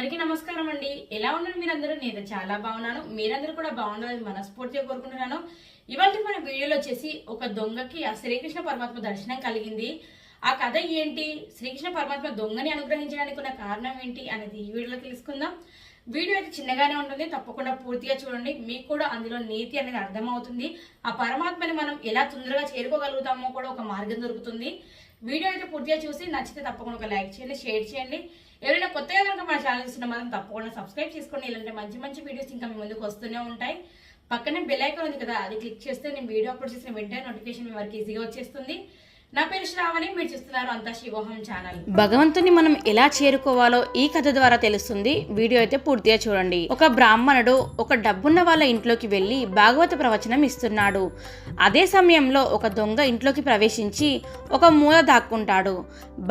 అందరికీ నమస్కారం అండి. ఎలా ఉన్నారు మీరందరూ? నేను చాలా బాగున్నాను. మీరందరూ కూడా బాగుండాలని మనస్ఫూర్తిగా కోరుకుంటున్నాను. ఇవాళ మన వీడియోలో వచ్చేసి ఒక దొంగకి ఆ శ్రీకృష్ణ పరమాత్మ దర్శనం కలిగింది. ఆ కథ ఏంటి, శ్రీకృష్ణ పరమాత్మ దొంగని అనుగ్రహించడానికి ఉన్న కారణం ఏంటి అనేది ఈ వీడియోలో తెలుసుకుందాం. వీడియో అయితే చిన్నగానే ఉంటుంది, తప్పకుండా పూర్తిగా చూడండి. మీకు కూడా అందులో నీతి అనేది అర్థమవుతుంది. ఆ పరమాత్మని మనం ఎలా తొందరగా చేరుకోగలుగుతామో కూడా ఒక మార్గం దొరుకుతుంది. వీడియో అయితే పూర్తిగా చూసి నచ్చితే తప్పకుండా ఒక లైక్ చేయండి, షేర్ చేయండి. ఎవరైనా కొత్తగా కనుక మన ఛానల్ చూస్తున్న మాత్రం తప్పకుండా సబ్స్క్రైబ్ చేసుకోండి. ఇలాంటి మంచి మంచి వీడియోస్ ఇంకా మీ ముందుకు వస్తూనే ఉంటాయి. పక్కనే బెల్ ఐకాన్ ఉంది కదా, అది క్లిక్ చేస్తే నేను వీడియో అప్లోడ్ చేసిన వెంటనే నోటిఫికేషన్ మీ వరకు ఈజీగా వచ్చేస్తుంది. నా పేరు శ్రావణి, మీరు చూస్తున్నారు అంతా శివోహం ఛానల్. భగవంతుని మనం ఎలా చేరుకోవాలో ఈ కథ ద్వారా తెలుస్తుంది. వీడియో అయితే పూర్తిగా చూడండి. ఒక బ్రాహ్మణుడు ఒక డబ్బున్న వాళ్ళ ఇంట్లోకి వెళ్లి భాగవత ప్రవచనం ఇస్తున్నాడు. అదే సమయంలో ఒక దొంగ ఇంట్లోకి ప్రవేశించి ఒక మూల దాక్కుంటాడు.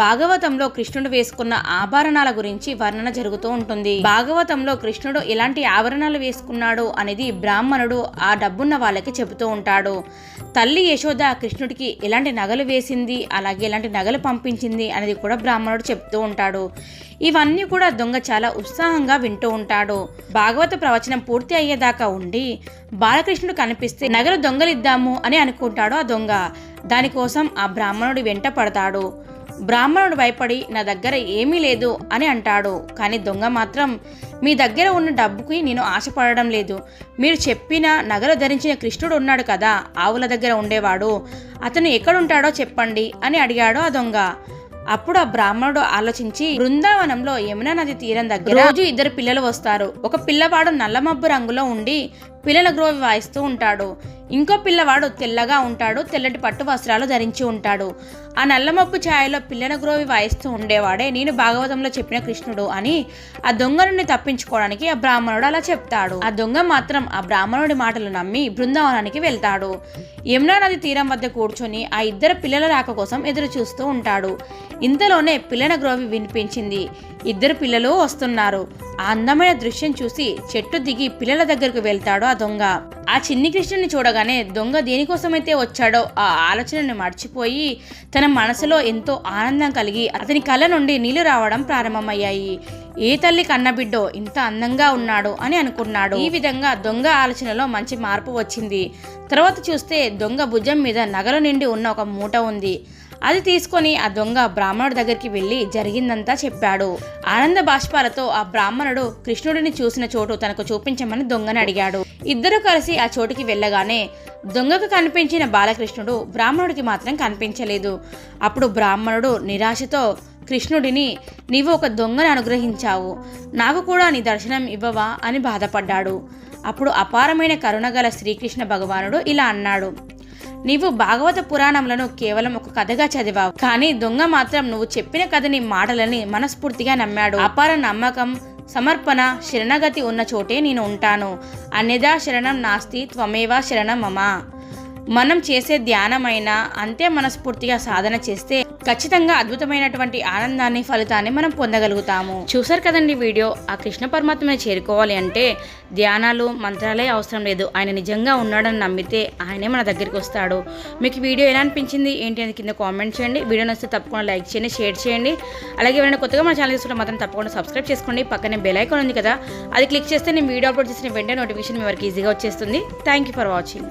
భాగవతంలో కృష్ణుడు వేసుకున్న ఆభరణాల గురించి వర్ణన జరుగుతూ ఉంటుంది. భాగవతంలో కృష్ణుడు ఎలాంటి ఆభరణాలు వేసుకున్నాడు అనేది బ్రాహ్మణుడు ఆ డబ్బున్న వాళ్ళకి చెబుతూ ఉంటాడు. తల్లి యశోద కృష్ణుడికి ఎలాంటి నగలు వేసింది, అలాగే ఎలాంటి నగలు పంపించింది అనేది కూడా బ్రాహ్మణుడు చెప్తూ ఉంటాడు. ఇవన్నీ కూడా దొంగ చాలా ఉత్సాహంగా వింటూ ఉంటాడు. భాగవత ప్రవచనం పూర్తి అయ్యేదాకా ఉండి బాలకృష్ణుడు కనిపిస్తే నగలు దొంగలిద్దాము అని అనుకుంటాడు ఆ దొంగ. దానికోసం ఆ బ్రాహ్మణుడి వెంట పడతాడు. బ్రాహ్మణుడు భయపడి నా దగ్గర ఏమీ లేదు అని అంటాడు. కానీ దొంగ మాత్రం మీ దగ్గర ఉన్న డబ్బుకి నేను ఆశపడడం లేదు. మీరు చెప్పిన నగలు ధరించిన కృష్ణుడు ఉన్నాడు కదా, ఆవుల దగ్గర ఉండేవాడు, అతను ఎక్కడుంటాడో చెప్పండి అని అడిగాడు ఆ దొంగ. అప్పుడు ఆ బ్రాహ్మణుడు ఆలోచించి, బృందావనంలో యమునా నది తీరం దగ్గర రోజు ఇద్దరు పిల్లలు వస్తారు. ఒక పిల్లవాడు నల్లమబ్బు రంగులో ఉండి పిల్లల గ్రోవి వాయిస్తూ ఉంటాడు. ఇంకో పిల్లవాడు తెల్లగా ఉంటాడు, తెల్లటి పట్టు వస్త్రాలు ధరించి ఉంటాడు. ఆ నల్లమబ్బు ఛాయలో పిల్లల గ్రోవి వాయిస్తూ ఉండేవాడే నేను భాగవతంలో చెప్పిన కృష్ణుడు అని ఆ దొంగ నుండి తప్పించుకోవడానికి ఆ బ్రాహ్మణుడు అలా చెప్తాడు. ఆ దొంగ మాత్రం ఆ బ్రాహ్మణుడి మాటలు నమ్మి బృందావనానికి వెళ్తాడు. యమునా నది తీరం వద్ద కూర్చొని ఆ ఇద్దరు పిల్లల రాక కోసం ఎదురు చూస్తూ ఉంటాడు. ఇంతలోనే పిల్లల గ్రోవి వినిపించింది. ఇద్దరు పిల్లలు వస్తున్నారు. ఆ అందమైన దృశ్యం చూసి చెట్టు దిగి పిల్లల దగ్గరకు వెళ్తాడు ఆ దొంగ. ఆ చిన్ని కృష్ణుని చూడగానే దొంగ దేనికోసమైతే వచ్చాడో ఆ ఆలోచనను మర్చిపోయి తన మనసులో ఎంతో ఆనందం కలిగి అతని కళ్ళ నుండి నీళ్లు రావడం ప్రారంభమయ్యాయి. ఏ తల్లి కన్నబిడ్డో ఇంత అందంగా ఉన్నాడు అని అనుకున్నాడు. ఈ విధంగా దొంగ ఆలోచనలో మంచి మార్పు వచ్చింది. తర్వాత చూస్తే దొంగ భుజం మీద నగలు నిండి ఉన్న ఒక మూట ఉంది. అది తీసుకొని ఆ దొంగ బ్రాహ్మణుడి దగ్గరికి వెళ్ళి జరిగిందంతా చెప్పాడు. ఆనంద బాష్పాలతో ఆ బ్రాహ్మణుడు కృష్ణుడిని చూసిన చోటు తనకు చూపించమని దొంగని అడిగాడు. ఇద్దరు కలిసి ఆ చోటుకి వెళ్ళగానే దొంగకు కనిపించిన బాలకృష్ణుడు బ్రాహ్మణుడికి మాత్రం కనిపించలేదు. అప్పుడు బ్రాహ్మణుడు నిరాశతో కృష్ణుడిని, నీవు ఒక దొంగను అనుగ్రహించావు, నాకు కూడా నీ దర్శనం ఇవ్వవా అని బాధపడ్డాడు. అప్పుడు అపారమైన కరుణగల శ్రీకృష్ణ భగవానుడు ఇలా అన్నాడు, నీవు భాగవత పురాణములను కేవలం ఒక కథగా చదివావు, కానీ దొంగ మాత్రం నువ్వు చెప్పిన కథని మాటలని మనస్ఫూర్తిగా నమ్మాడు. అపార నమ్మకం, సమర్పణ, శరణగతి ఉన్న చోటే నేను ఉంటాను. అన్యదా శరణం నాస్తి త్వమేవా శరణం మమ. మనం చేసే ధ్యానమైనా అంతే మనస్ఫూర్తిగా సాధన చేస్తే ఖచ్చితంగా అద్భుతమైనటువంటి ఆనందాన్ని, ఫలితాన్ని మనం పొందగలుగుతాము. చూసారు కదండి వీడియో. ఆ కృష్ణ పరమాత్మని చేరుకోవాలి అంటే ధ్యానాలు, మంత్రాలే అవసరం లేదు. ఆయన నిజంగా ఉన్నాడని నమ్మితే ఆయనే మన దగ్గరికి వస్తాడు. మీకు వీడియో ఎలా అనిపించింది ఏంటి అని కింద కామెంట్ చేయండి. వీడియో నచ్చితే తప్పకుండా లైక్ చేయండి, షేర్ చేయండి. అలాగే ఎవరైనా కొత్తగా మన ఛానల్ చూస్తుంటే మాత్రం తప్పకుండా సబ్స్క్రైబ్ చేసుకోండి. పక్కనే బెల్ ఐకాన్ ఉంది కదా, అది క్లిక్ చేస్తే నేను వీడియో అప్లోడ్ చేసిన వెంటనే నోటిఫికేషన్ మీ వరకు ఈజీగా వచ్చేస్తుంది. Thank you for watching.